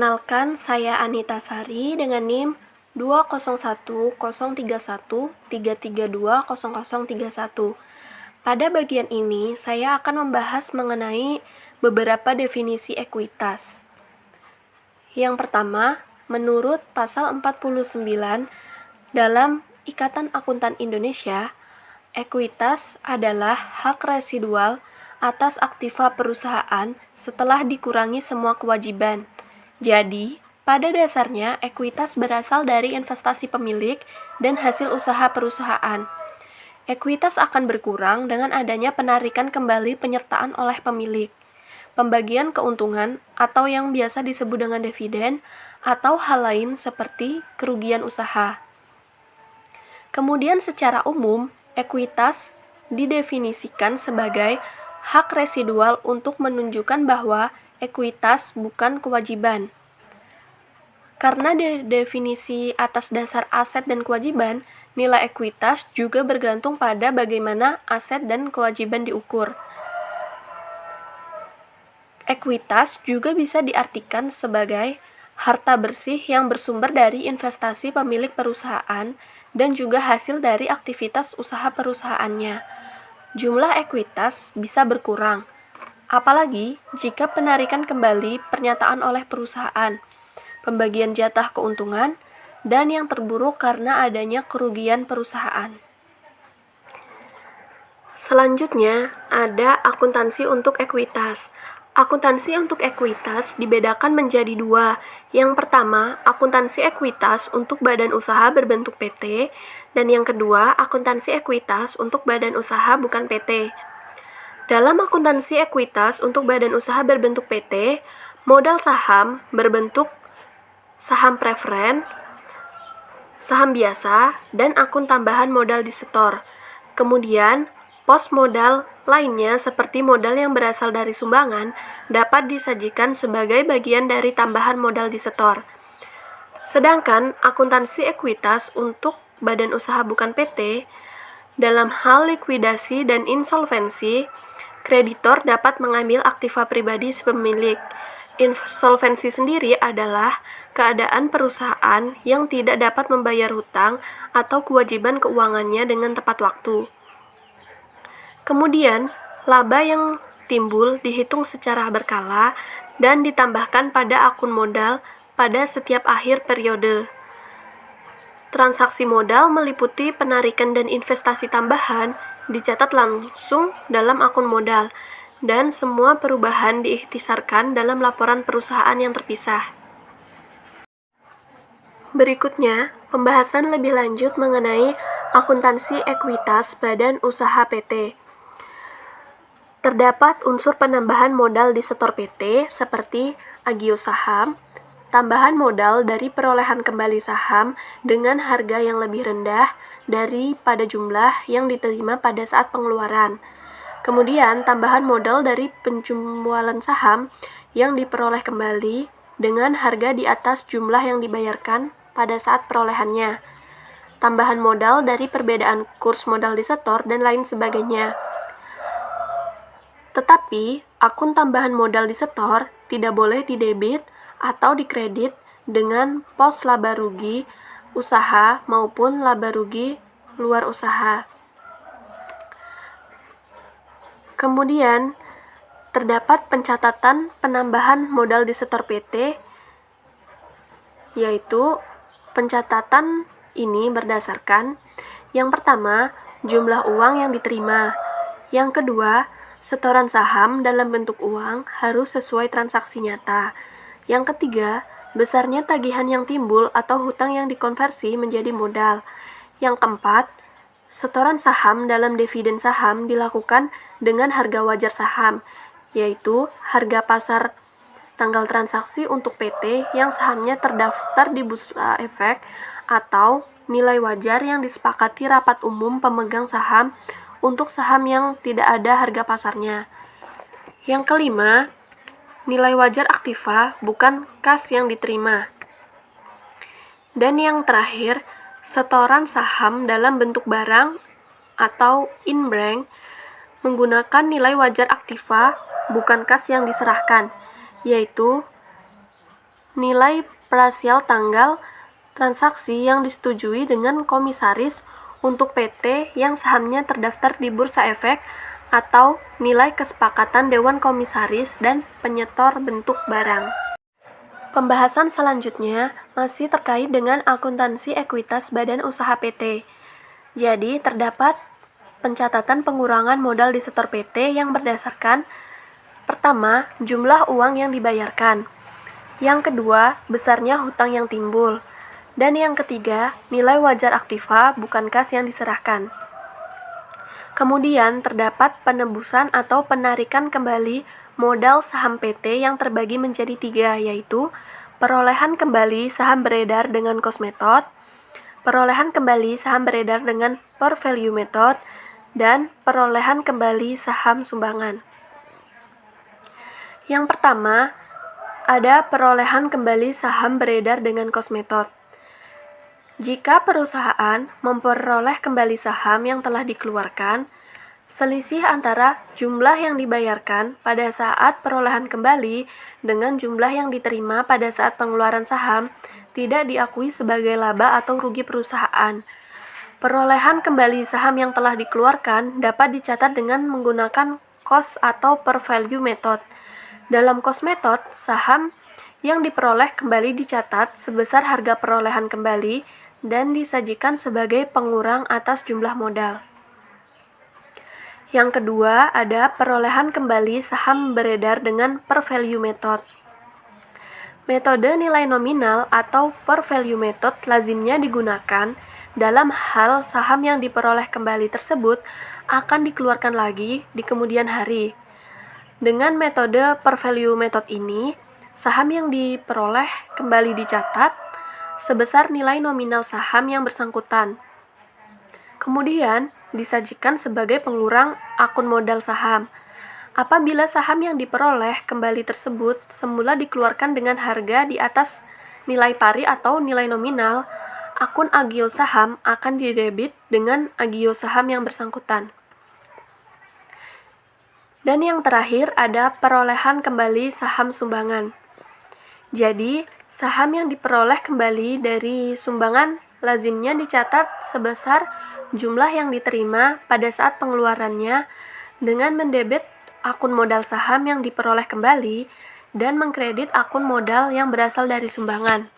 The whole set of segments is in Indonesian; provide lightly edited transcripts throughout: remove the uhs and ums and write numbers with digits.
Perkenalkan, saya Anita Sari dengan NIM 2010313320031. Pada bagian ini, saya akan membahas mengenai beberapa definisi ekuitas. Yang pertama, menurut pasal 49 dalam Ikatan Akuntan Indonesia, ekuitas adalah hak residual atas aktiva perusahaan setelah dikurangi semua kewajiban. Jadi, pada dasarnya ekuitas berasal dari investasi pemilik dan hasil usaha perusahaan. Ekuitas akan berkurang dengan adanya penarikan kembali penyertaan oleh pemilik, pembagian keuntungan atau yang biasa disebut dengan dividen, atau hal lain seperti kerugian usaha. Kemudian secara umum, ekuitas didefinisikan sebagai hak residual untuk menunjukkan bahwa ekuitas bukan kewajiban. Karena definisi atas dasar aset dan kewajiban, nilai ekuitas juga bergantung pada bagaimana aset dan kewajiban diukur. Ekuitas juga bisa diartikan sebagai harta bersih yang bersumber dari investasi pemilik perusahaan dan juga hasil dari aktivitas usaha perusahaannya. Jumlah ekuitas bisa berkurang, apalagi jika penarikan kembali pernyataan oleh perusahaan, pembagian jatah keuntungan, dan yang terburuk karena adanya kerugian perusahaan. Selanjutnya, ada akuntansi untuk ekuitas. Akuntansi untuk ekuitas dibedakan menjadi dua. Yang pertama, akuntansi ekuitas untuk badan usaha berbentuk PT, dan yang kedua, akuntansi ekuitas untuk badan usaha bukan PT. Dalam akuntansi ekuitas untuk badan usaha berbentuk PT, modal saham berbentuk saham preferen, saham biasa, dan akun tambahan modal disetor. Kemudian, pos modal lainnya seperti modal yang berasal dari sumbangan dapat disajikan sebagai bagian dari tambahan modal disetor. Sedangkan akuntansi ekuitas untuk badan usaha bukan PT, dalam hal likuidasi dan insolvensi, kreditor dapat mengambil aktiva pribadi si pemilik. Insolvensi sendiri adalah keadaan perusahaan yang tidak dapat membayar hutang atau kewajiban keuangannya dengan tepat waktu. Kemudian, laba yang timbul dihitung secara berkala dan ditambahkan pada akun modal pada setiap akhir periode. Transaksi modal meliputi penarikan dan investasi tambahan dicatat langsung dalam akun modal, dan semua perubahan diikhtisarkan dalam laporan perusahaan yang terpisah. Berikutnya, pembahasan lebih lanjut mengenai akuntansi ekuitas badan usaha PT. Terdapat unsur penambahan modal disetor PT seperti agio saham, tambahan modal dari perolehan kembali saham dengan harga yang lebih rendah daripada jumlah yang diterima pada saat pengeluaran. Kemudian, tambahan modal dari penjualan saham yang diperoleh kembali dengan harga di atas jumlah yang dibayarkan pada saat perolehannya. Tambahan modal dari perbedaan kurs modal disetor dan lain sebagainya. Tetapi, akun tambahan modal disetor tidak boleh didebit atau dikredit dengan pos laba rugi usaha maupun laba rugi luar usaha. Kemudian, terdapat pencatatan penambahan modal disetor PT, yaitu pencatatan ini berdasarkan yang pertama, jumlah uang yang diterima. Yang kedua, setoran saham dalam bentuk uang harus sesuai transaksi nyata. Yang ketiga, besarnya tagihan yang timbul atau hutang yang dikonversi menjadi modal. Yang keempat, setoran saham dalam dividen saham dilakukan dengan harga wajar saham, yaitu harga pasar tanggal transaksi untuk PT yang sahamnya terdaftar di Bursa Efek atau nilai wajar yang disepakati rapat umum pemegang saham untuk saham yang tidak ada harga pasarnya. Yang kelima, nilai wajar aktiva bukan kas yang diterima. Dan yang terakhir, setoran saham dalam bentuk barang atau in-bank menggunakan nilai wajar aktiva bukan kas yang diserahkan, yaitu nilai parsial tanggal transaksi yang disetujui dengan komisaris untuk PT yang sahamnya terdaftar di Bursa Efek atau nilai kesepakatan Dewan Komisaris dan penyetor bentuk barang. Pembahasan selanjutnya masih terkait dengan akuntansi ekuitas badan usaha PT. Jadi, terdapat pencatatan pengurangan modal di setor PT yang berdasarkan pertama, jumlah uang yang dibayarkan. Yang kedua, besarnya hutang yang timbul. Dan yang ketiga, nilai wajar aktiva bukan kas yang diserahkan. Kemudian terdapat penebusan atau penarikan kembali modal saham PT yang terbagi menjadi 3, yaitu perolehan kembali saham beredar dengan cost method, perolehan kembali saham beredar dengan per value method, dan perolehan kembali saham sumbangan. Yang pertama, ada perolehan kembali saham beredar dengan cost method. Jika perusahaan memperoleh kembali saham yang telah dikeluarkan, selisih antara jumlah yang dibayarkan pada saat perolehan kembali dengan jumlah yang diterima pada saat pengeluaran saham tidak diakui sebagai laba atau rugi perusahaan. Perolehan kembali saham yang telah dikeluarkan dapat dicatat dengan menggunakan cost atau per value method. Dalam cost method, saham yang diperoleh kembali dicatat sebesar harga perolehan kembali dan disajikan sebagai pengurang atas jumlah modal. Yang kedua, ada perolehan kembali saham beredar dengan per value method. Metode nilai nominal atau per value method lazimnya digunakan dalam hal saham yang diperoleh kembali tersebut akan dikeluarkan lagi di kemudian hari. Dengan metode per value method ini, saham yang diperoleh kembali dicatat sebesar nilai nominal saham yang bersangkutan. Kemudian, disajikan sebagai pengurang akun modal saham. Apabila saham yang diperoleh kembali tersebut semula dikeluarkan dengan harga di atas nilai pari atau nilai nominal, akun agio saham akan didebit dengan agio saham yang bersangkutan. Dan yang terakhir ada perolehan kembali saham sumbangan. Jadi, saham yang diperoleh kembali dari sumbangan lazimnya dicatat sebesar jumlah yang diterima pada saat pengeluarannya dengan mendebit akun modal saham yang diperoleh kembali dan mengkredit akun modal yang berasal dari sumbangan.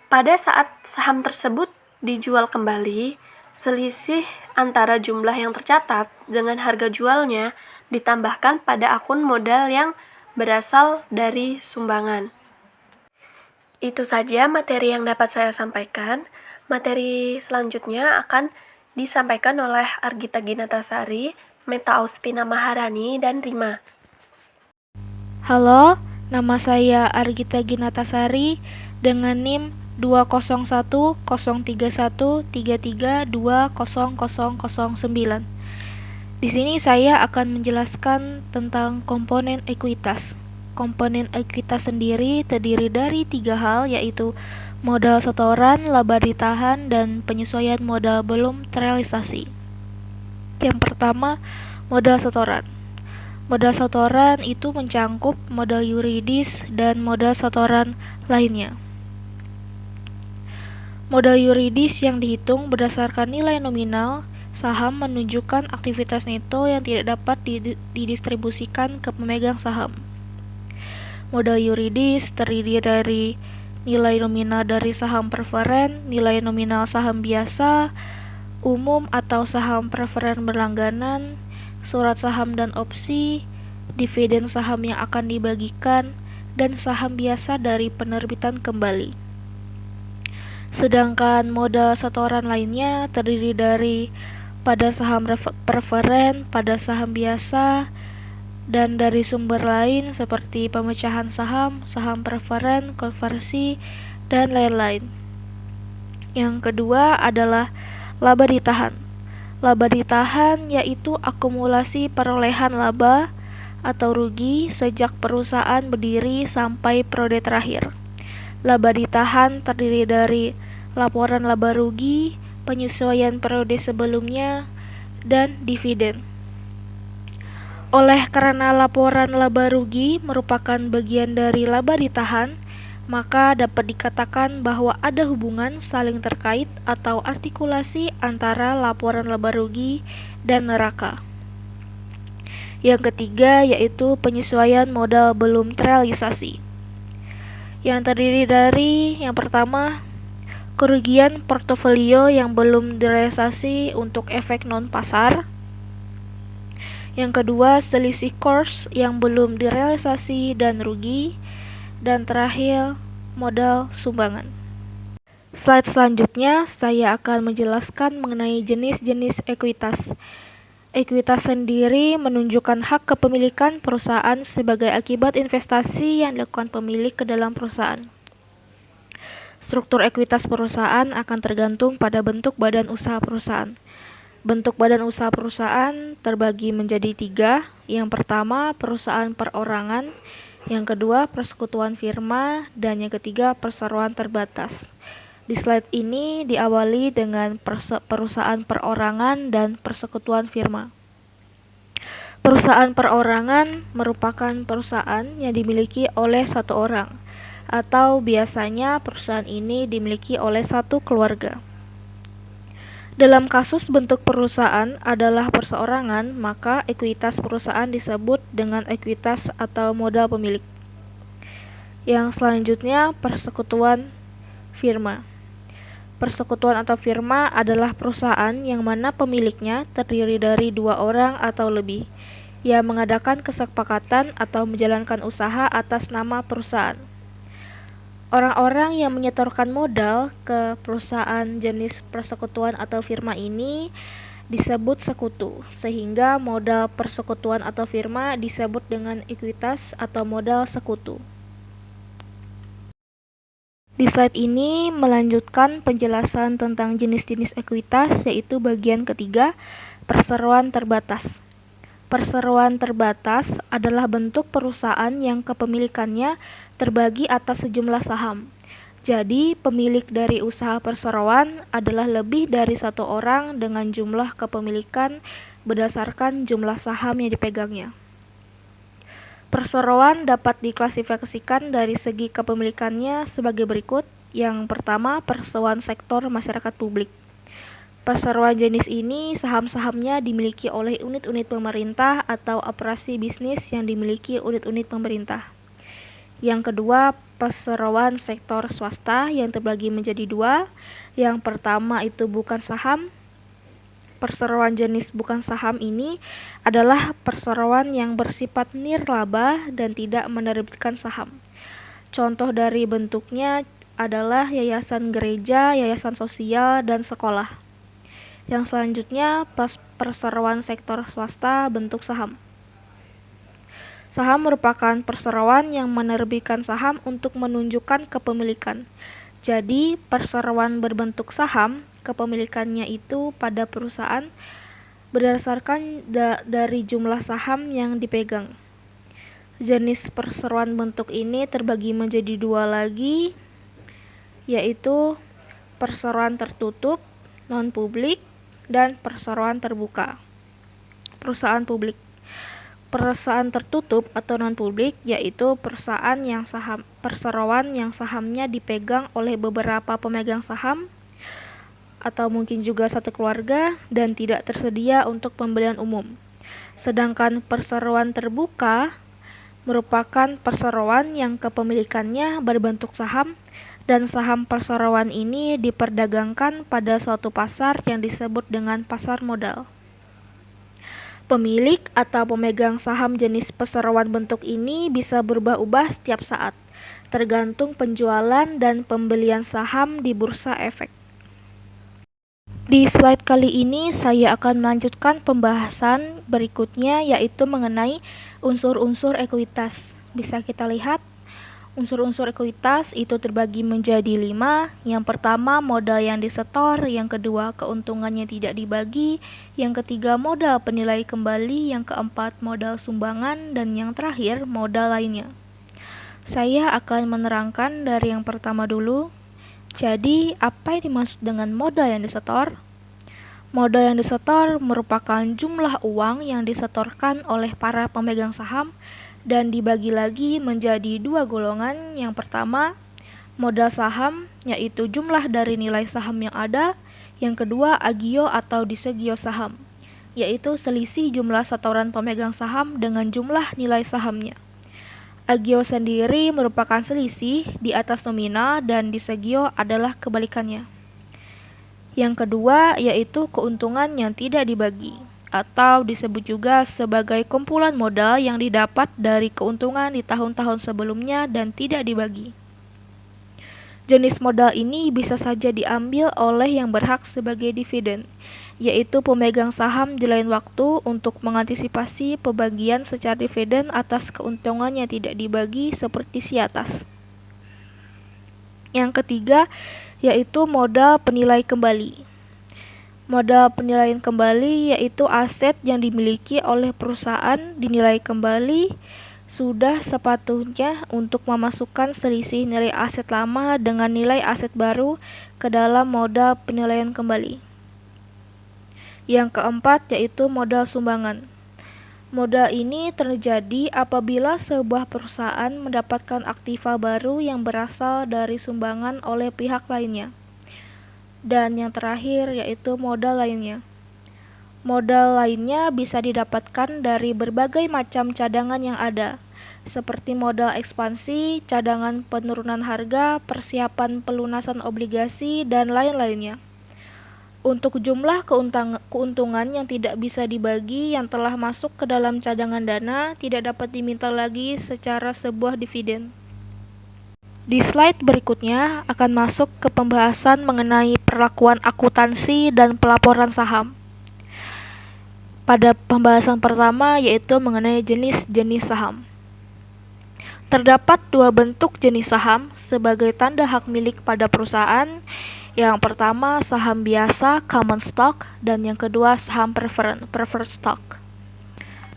Pada saat saham tersebut dijual kembali, selisih antara jumlah yang tercatat dengan harga jualnya ditambahkan pada akun modal yang berasal dari sumbangan. Itu saja materi yang dapat saya sampaikan. Materi selanjutnya akan disampaikan oleh Argita Ginatasari, Meta Austina Maharani, dan Rima. Halo, nama saya Argita Ginatasari dengan NIM 2010313320009. Di sini saya akan menjelaskan tentang komponen ekuitas. Komponen ekuitas sendiri terdiri dari 3 hal, yaitu modal setoran, laba ditahan, dan penyesuaian modal belum terrealisasi. Yang pertama, modal setoran. Modal setoran itu mencangkup modal yuridis dan modal setoran lainnya. Modal yuridis yang dihitung berdasarkan nilai nominal saham menunjukkan aktivitas neto yang tidak dapat didistribusikan ke pemegang saham. Modal yuridis terdiri dari nilai nominal dari saham preferen, nilai nominal saham biasa, umum atau saham preferen berlangganan, surat saham dan opsi, dividen saham yang akan dibagikan, dan saham biasa dari penerbitan kembali. Sedangkan modal setoran lainnya terdiri dari pada saham preferen, pada saham biasa, dan dari sumber lain seperti pemecahan saham, saham preferen, konversi, dan lain-lain. Yang kedua adalah laba ditahan. Laba ditahan yaitu akumulasi perolehan laba atau rugi sejak perusahaan berdiri sampai periode terakhir. Laba ditahan terdiri dari laporan laba rugi, penyesuaian periode sebelumnya, dan dividen. Oleh karena laporan laba rugi merupakan bagian dari laba ditahan, maka dapat dikatakan bahwa ada hubungan saling terkait atau artikulasi antara laporan laba rugi dan neraca. Yang ketiga yaitu penyesuaian modal belum terrealisasi, yang terdiri dari yang pertama, kerugian portofolio yang belum direalisasi untuk efek non-pasar. Yang kedua, selisih kurs yang belum direalisasi dan rugi. Dan terakhir, modal sumbangan. Slide selanjutnya, saya akan menjelaskan mengenai jenis-jenis ekuitas. Ekuitas sendiri menunjukkan hak kepemilikan perusahaan sebagai akibat investasi yang dilakukan pemilik ke dalam perusahaan. Struktur ekuitas perusahaan akan tergantung pada bentuk badan usaha perusahaan. Bentuk badan usaha perusahaan terbagi menjadi 3. Yang pertama, perusahaan perorangan. Yang kedua, persekutuan firma. Dan yang ketiga, perseroan terbatas. Di slide ini diawali dengan perusahaan perorangan dan persekutuan firma. Perusahaan perorangan merupakan perusahaan yang dimiliki oleh satu orang, atau biasanya perusahaan ini dimiliki oleh satu keluarga. Dalam kasus bentuk perusahaan adalah perseorangan, maka ekuitas perusahaan disebut dengan ekuitas atau modal pemilik. Yang selanjutnya, persekutuan firma. Persekutuan atau firma adalah perusahaan yang mana pemiliknya terdiri dari 2 orang atau lebih, yang mengadakan kesepakatan atau menjalankan usaha atas nama perusahaan. Orang-orang yang menyetorkan modal ke perusahaan jenis persekutuan atau firma ini disebut sekutu, sehingga modal persekutuan atau firma disebut dengan ekuitas atau modal sekutu. Di slide ini melanjutkan penjelasan tentang jenis-jenis ekuitas, yaitu bagian ketiga, perseroan terbatas. Perseroan terbatas adalah bentuk perusahaan yang kepemilikannya terbagi atas sejumlah saham. Jadi, pemilik dari usaha perseroan adalah lebih dari satu orang dengan jumlah kepemilikan berdasarkan jumlah saham yang dipegangnya. Perseroan dapat diklasifikasikan dari segi kepemilikannya sebagai berikut. Yang pertama, perseroan sektor masyarakat publik. Perseroan jenis ini saham-sahamnya dimiliki oleh unit-unit pemerintah atau operasi bisnis yang dimiliki unit-unit pemerintah. Yang kedua, perseroan sektor swasta yang terbagi menjadi 2. Yang pertama itu bukan saham. Perseroan jenis bukan saham ini adalah perseroan yang bersifat nirlaba dan tidak menerbitkan saham. Contoh dari bentuknya adalah yayasan gereja, yayasan sosial, dan sekolah. Yang selanjutnya, perseroan sektor swasta bentuk saham. Saham merupakan perseroan yang menerbitkan saham untuk menunjukkan kepemilikan. Jadi, perseroan berbentuk saham, kepemilikannya itu pada perusahaan berdasarkan dari jumlah saham yang dipegang. Jenis perseroan bentuk ini terbagi menjadi 2 lagi, yaitu perseroan tertutup, non-publik, dan perseroan terbuka. Perusahaan publik. Perusahaan tertutup atau non-publik yaitu perseroan yang sahamnya dipegang oleh beberapa pemegang saham atau mungkin juga satu keluarga dan tidak tersedia untuk pembelian umum. Sedangkan perseroan terbuka merupakan perseroan yang kepemilikannya berbentuk saham dan saham perseroan ini diperdagangkan pada suatu pasar yang disebut dengan pasar modal. Pemilik atau pemegang saham jenis perseroan bentuk ini bisa berubah-ubah setiap saat, tergantung penjualan dan pembelian saham di bursa efek. Di slide kali ini saya akan melanjutkan pembahasan berikutnya, yaitu mengenai unsur-unsur ekuitas. Bisa kita lihat unsur-unsur ekuitas itu terbagi menjadi 5. Yang pertama, modal yang disetor. Yang kedua, keuntungannya tidak dibagi. Yang ketiga, modal penilai kembali. Yang keempat, modal sumbangan. Dan yang terakhir, modal lainnya. Saya akan menerangkan dari yang pertama dulu. Jadi, apa yang dimaksud dengan modal yang disetor? Modal yang disetor merupakan jumlah uang yang disetorkan oleh para pemegang saham dan dibagi lagi menjadi dua golongan. Yang pertama, modal saham, yaitu jumlah dari nilai saham yang ada. Yang kedua, agio atau disegio saham, yaitu selisih jumlah setoran pemegang saham dengan jumlah nilai sahamnya. Agio sendiri merupakan selisih di atas nominal dan disegio adalah kebalikannya. Yang kedua yaitu keuntungan yang tidak dibagi, atau disebut juga sebagai kumpulan modal yang didapat dari keuntungan di tahun-tahun sebelumnya dan tidak dibagi. Jenis modal ini bisa saja diambil oleh yang berhak sebagai dividen, yaitu pemegang saham di lain waktu untuk mengantisipasi pembagian secara dividen atas keuntungan yang tidak dibagi seperti si atas. Yang ketiga yaitu modal penilai kembali. Modal penilaian kembali yaitu aset yang dimiliki oleh perusahaan dinilai kembali sudah sepatutnya untuk memasukkan selisih nilai aset lama dengan nilai aset baru ke dalam modal penilaian kembali. Yang keempat yaitu modal sumbangan. Modal ini terjadi apabila sebuah perusahaan mendapatkan aktiva baru yang berasal dari sumbangan oleh pihak lainnya. Dan yang terakhir yaitu modal lainnya. Modal lainnya bisa didapatkan dari berbagai macam cadangan yang ada, seperti modal ekspansi, cadangan penurunan harga, persiapan pelunasan obligasi, dan lain-lainnya. Untuk jumlah keuntungan yang tidak bisa dibagi yang telah masuk ke dalam cadangan dana tidak dapat diminta lagi secara sebuah dividen. Di slide berikutnya akan masuk ke pembahasan mengenai perlakuan akuntansi dan pelaporan saham. Pada pembahasan pertama yaitu mengenai jenis-jenis saham. Terdapat dua bentuk jenis saham sebagai tanda hak milik pada perusahaan. Yang pertama saham biasa common stock dan yang kedua saham preferred stock.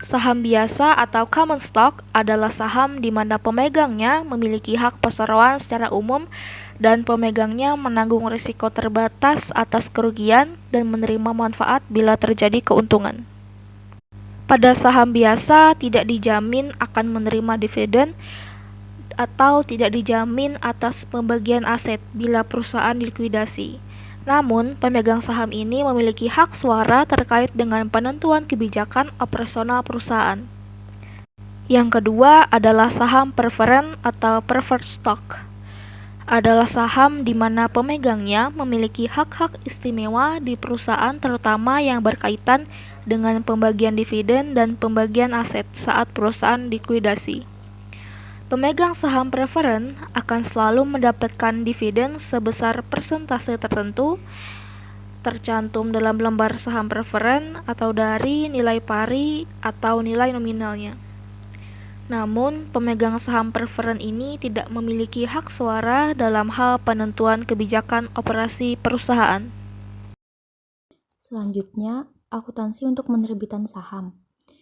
Saham biasa atau common stock adalah saham di mana pemegangnya memiliki hak perseroan secara umum dan pemegangnya menanggung risiko terbatas atas kerugian dan menerima manfaat bila terjadi keuntungan. Pada saham biasa tidak dijamin akan menerima dividen atau tidak dijamin atas pembagian aset bila perusahaan dilikuidasi. Namun, pemegang saham ini memiliki hak suara terkait dengan penentuan kebijakan operasional perusahaan. Yang kedua adalah saham preferen atau preferred stock. Adalah saham di mana pemegangnya memiliki hak-hak istimewa di perusahaan terutama yang berkaitan dengan pembagian dividen dan pembagian aset saat perusahaan likuidasi. Pemegang saham preferen akan selalu mendapatkan dividen sebesar persentase tertentu tercantum dalam lembar saham preferen atau dari nilai pari atau nilai nominalnya. Namun, pemegang saham preferen ini tidak memiliki hak suara dalam hal penentuan kebijakan operasi perusahaan. Selanjutnya, akuntansi untuk penerbitan saham.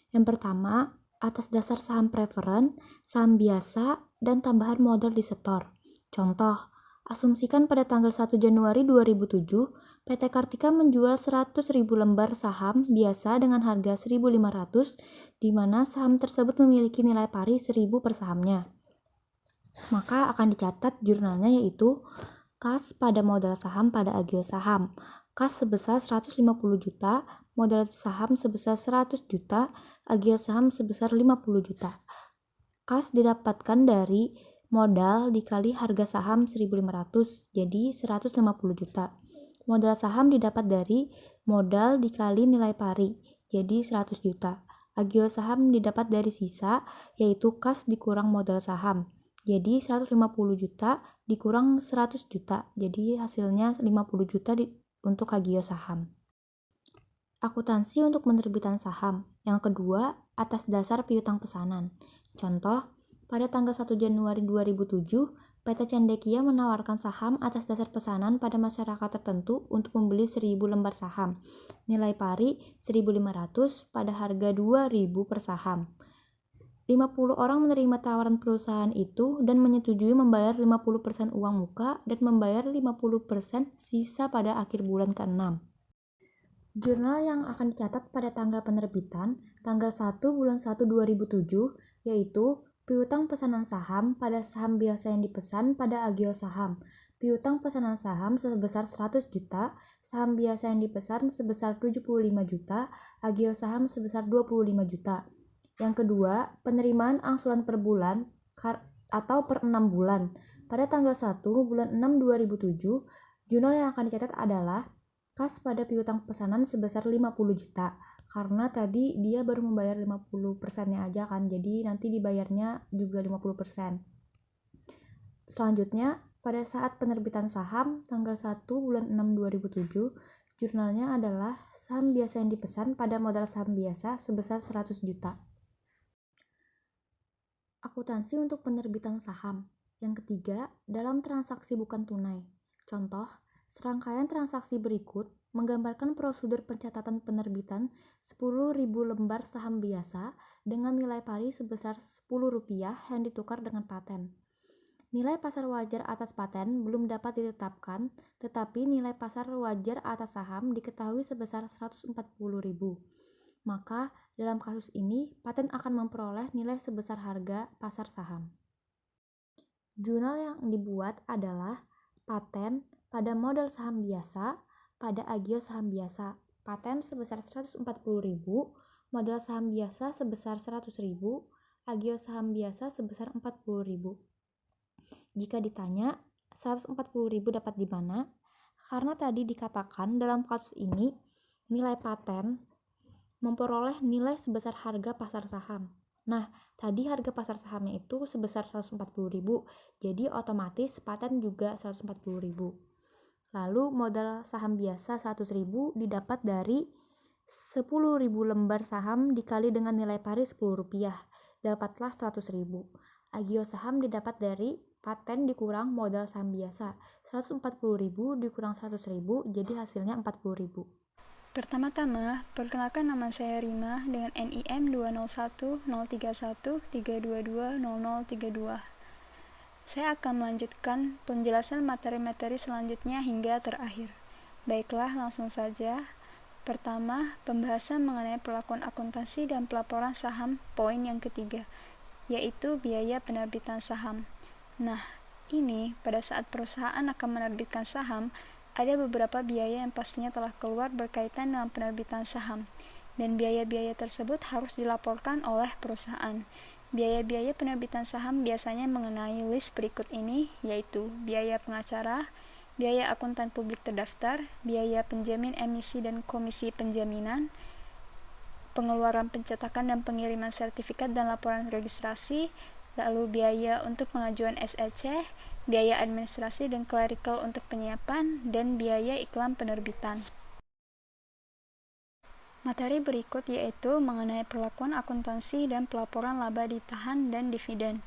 Yang pertama, atas dasar saham preferen, saham biasa, dan tambahan modal disetor. Contoh, asumsikan pada tanggal 1 Januari 2007, PT Kartika menjual 100.000 lembar saham biasa dengan harga 1.500, di mana saham tersebut memiliki nilai pari 1.000 per sahamnya. Maka akan dicatat jurnalnya yaitu kas pada modal saham pada agio saham. Kas sebesar 150 juta, modal saham sebesar 100 juta, agio saham sebesar 50 juta. Kas didapatkan dari modal dikali harga saham 1.500, jadi 150 juta. Modal saham didapat dari modal dikali nilai pari, jadi 100 juta. Agio saham didapat dari sisa, yaitu kas dikurang modal saham. Jadi 150 juta dikurang 100 juta, jadi hasilnya 50 juta untuk agio saham. Akuntansi untuk penerbitan saham. Yang kedua, atas dasar piutang pesanan. Contoh, pada tanggal 1 Januari 2007, PT Cendekia menawarkan saham atas dasar pesanan pada masyarakat tertentu untuk membeli 1.000 lembar saham. Nilai pari 1.500 pada harga 2.000 per saham. 50 orang menerima tawaran perusahaan itu dan menyetujui membayar 50% uang muka dan membayar 50% sisa pada akhir bulan ke-6. Jurnal yang akan dicatat pada tanggal penerbitan tanggal 1 bulan 1 2007 yaitu piutang pesanan saham pada saham biasa yang dipesan pada agio saham. Piutang pesanan saham sebesar 100 juta, saham biasa yang dipesan sebesar 75 juta, agio saham sebesar 25 juta. Yang kedua, penerimaan angsuran per bulan atau per 6 bulan. Pada tanggal 1 bulan 6 2007, jurnal yang akan dicatat adalah kas pada piutang pesanan sebesar 50 juta. Karena tadi dia baru membayar 50%-nya aja kan, jadi nanti dibayarnya juga 50%. Selanjutnya, pada saat penerbitan saham tanggal 1 bulan 6 2007, jurnalnya adalah saham biasa yang dipesan pada modal saham biasa sebesar 100 juta. Akuntansi untuk penerbitan saham. Yang ketiga, dalam transaksi bukan tunai. Contoh, serangkaian transaksi berikut menggambarkan prosedur pencatatan penerbitan 10.000 lembar saham biasa dengan nilai pari sebesar Rp10 yang ditukar dengan paten. Nilai pasar wajar atas paten belum dapat ditetapkan, tetapi nilai pasar wajar atas saham diketahui sebesar Rp140.000. Maka, dalam kasus ini, paten akan memperoleh nilai sebesar harga pasar saham. Jurnal yang dibuat adalah paten pada modal saham biasa, pada agio saham biasa. Paten sebesar Rp140.000, modal saham biasa sebesar Rp100.000, agio saham biasa sebesar Rp40.000. Jika ditanya, Rp140.000 dapat di mana? Karena tadi dikatakan dalam kasus ini, nilai paten memperoleh nilai sebesar harga pasar saham. Nah, tadi harga pasar sahamnya itu sebesar Rp140.000, jadi otomatis paten juga Rp140.000. Lalu modal saham biasa Rp100.000 didapat dari 10.000 lembar saham dikali dengan nilai pari Rp10, dapatlah Rp100.000. Agio saham didapat dari paten dikurang modal saham biasa, Rp140.000 dikurang Rp100.000, jadi hasilnya Rp40.000. Pertama-tama, perkenalkan nama saya Rima dengan NIM 201-031-322-0032. Saya akan melanjutkan penjelasan materi-materi selanjutnya hingga terakhir. Baiklah, langsung saja. Pertama, pembahasan mengenai perlakuan akuntansi dan pelaporan saham, poin yang ketiga, yaitu biaya penerbitan saham. Nah, ini pada saat perusahaan akan menerbitkan saham, ada beberapa biaya yang pastinya telah keluar berkaitan dengan penerbitan saham, dan biaya-biaya tersebut harus dilaporkan oleh perusahaan. Biaya-biaya penerbitan saham biasanya mengenai list berikut ini, yaitu biaya pengacara, biaya akuntan publik terdaftar, biaya penjamin emisi dan komisi penjaminan, pengeluaran pencetakan dan pengiriman sertifikat dan laporan registrasi, lalu biaya untuk pengajuan SEC, biaya administrasi dan clerical untuk penyiapan, dan biaya iklan penerbitan. Materi berikut yaitu mengenai perlakuan akuntansi dan pelaporan laba ditahan dan dividen.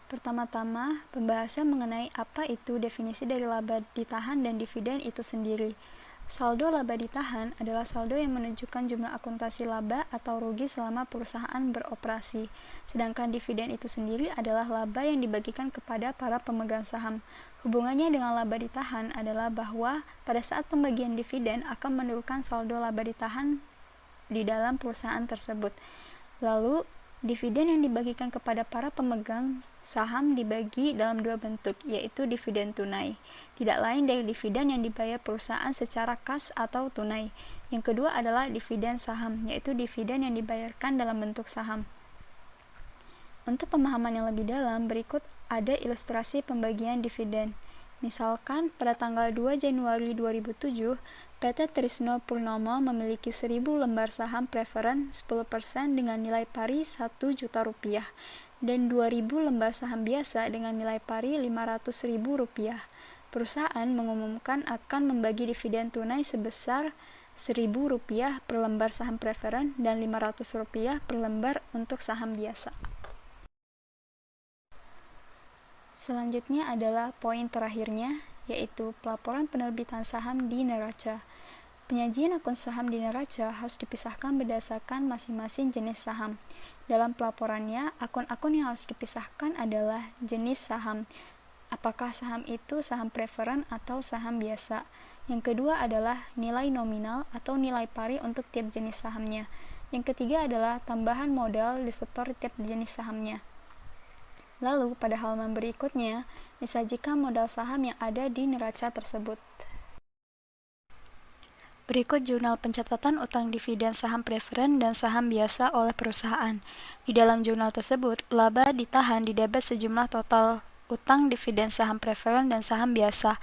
Pertama-tama, pembahasan mengenai apa itu definisi dari laba ditahan dan dividen itu sendiri. Saldo laba ditahan adalah saldo yang menunjukkan jumlah akuntansi laba atau rugi selama perusahaan beroperasi. Sedangkan dividen itu sendiri adalah laba yang dibagikan kepada para pemegang saham. Hubungannya dengan laba ditahan adalah bahwa pada saat pembagian dividen akan menurunkan saldo laba ditahan di dalam perusahaan tersebut. Lalu, dividen yang dibagikan kepada para pemegang saham dibagi dalam dua bentuk, yaitu dividen tunai. Tidak lain dari dividen yang dibayar perusahaan secara kas atau tunai. Yang kedua adalah dividen saham, yaitu dividen yang dibayarkan dalam bentuk saham. Untuk pemahaman yang lebih dalam, berikut ada ilustrasi pembagian dividen. Misalkan pada tanggal 2 Januari 2007, PT Trisno Purnomo memiliki 1.000 lembar saham preferen 10% dengan nilai pari Rp1 juta dan 2.000 lembar saham biasa dengan nilai pari Rp500.000. Perusahaan mengumumkan akan membagi dividen tunai sebesar Rp1.000 per lembar saham preferen dan Rp500 per lembar untuk saham biasa. Selanjutnya adalah poin terakhirnya, yaitu pelaporan penerbitan saham di neraca. Penyajian akun saham di neraca harus dipisahkan berdasarkan masing-masing jenis saham. Dalam pelaporannya, akun-akun yang harus dipisahkan adalah jenis saham. Apakah saham itu saham preferen atau saham biasa? Yang kedua adalah nilai nominal atau nilai pari untuk tiap jenis sahamnya. Yang ketiga adalah tambahan modal disetor tiap jenis sahamnya. Lalu pada halaman berikutnya disajikan modal saham yang ada di neraca tersebut. Berikut jurnal pencatatan utang dividen saham preferen dan saham biasa oleh perusahaan. Di dalam jurnal tersebut, laba ditahan di debit sejumlah total utang dividen saham preferen dan saham biasa.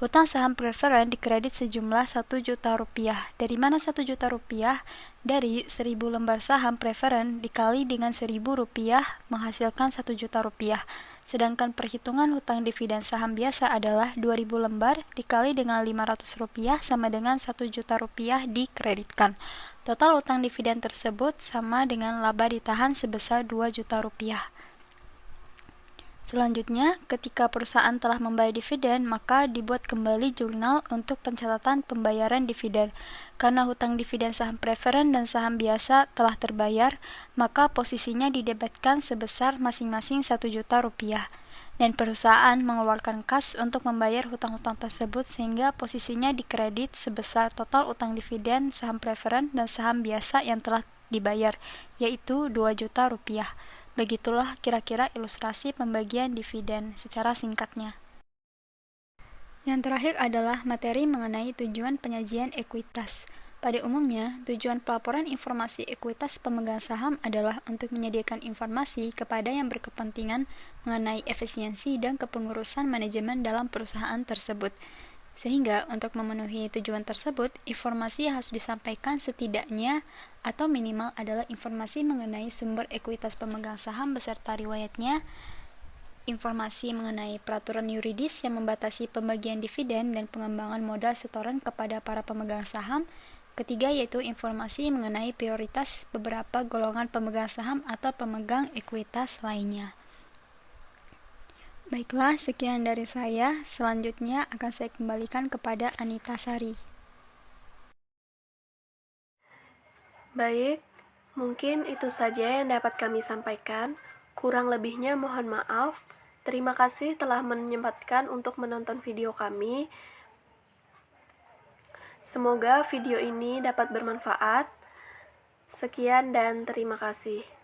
Utang saham preferen dikredit sejumlah 1 juta rupiah. Dari mana 1 juta rupiah? Dari 1000 lembar saham preferen dikali dengan 1000 rupiah menghasilkan 1 juta rupiah. Sedangkan perhitungan hutang dividen saham biasa adalah 2000 lembar dikali dengan 500 rupiah sama dengan 1 juta rupiah dikreditkan. Total hutang dividen tersebut sama dengan laba ditahan sebesar 2 juta rupiah. Selanjutnya, ketika perusahaan telah membayar dividen, maka dibuat kembali jurnal untuk pencatatan pembayaran dividen. Karena hutang dividen saham preferen dan saham biasa telah terbayar, maka posisinya didebetkan sebesar masing-masing 1 juta rupiah. Dan perusahaan mengeluarkan kas untuk membayar hutang-hutang tersebut sehingga posisinya dikredit sebesar total utang dividen saham preferen dan saham biasa yang telah dibayar, yaitu 2 juta rupiah. Begitulah kira-kira ilustrasi pembagian dividen secara singkatnya. Yang terakhir adalah materi mengenai tujuan penyajian ekuitas. Pada umumnya, tujuan pelaporan informasi ekuitas pemegang saham adalah untuk menyediakan informasi kepada yang berkepentingan mengenai efisiensi dan kepengurusan manajemen dalam perusahaan tersebut. Sehingga untuk memenuhi tujuan tersebut, informasi yang harus disampaikan setidaknya atau minimal adalah informasi mengenai sumber ekuitas pemegang saham beserta riwayatnya, informasi mengenai peraturan yuridis yang membatasi pembagian dividen dan pengembangan modal setoran kepada para pemegang saham. Ketiga yaitu informasi mengenai prioritas beberapa golongan pemegang saham atau pemegang ekuitas lainnya. Baiklah, sekian dari saya. Selanjutnya akan saya kembalikan kepada Anita Sari. Baik, mungkin itu saja yang dapat kami sampaikan. Kurang lebihnya mohon maaf. Terima kasih telah menyempatkan untuk menonton video kami. Semoga video ini dapat bermanfaat. Sekian dan terima kasih.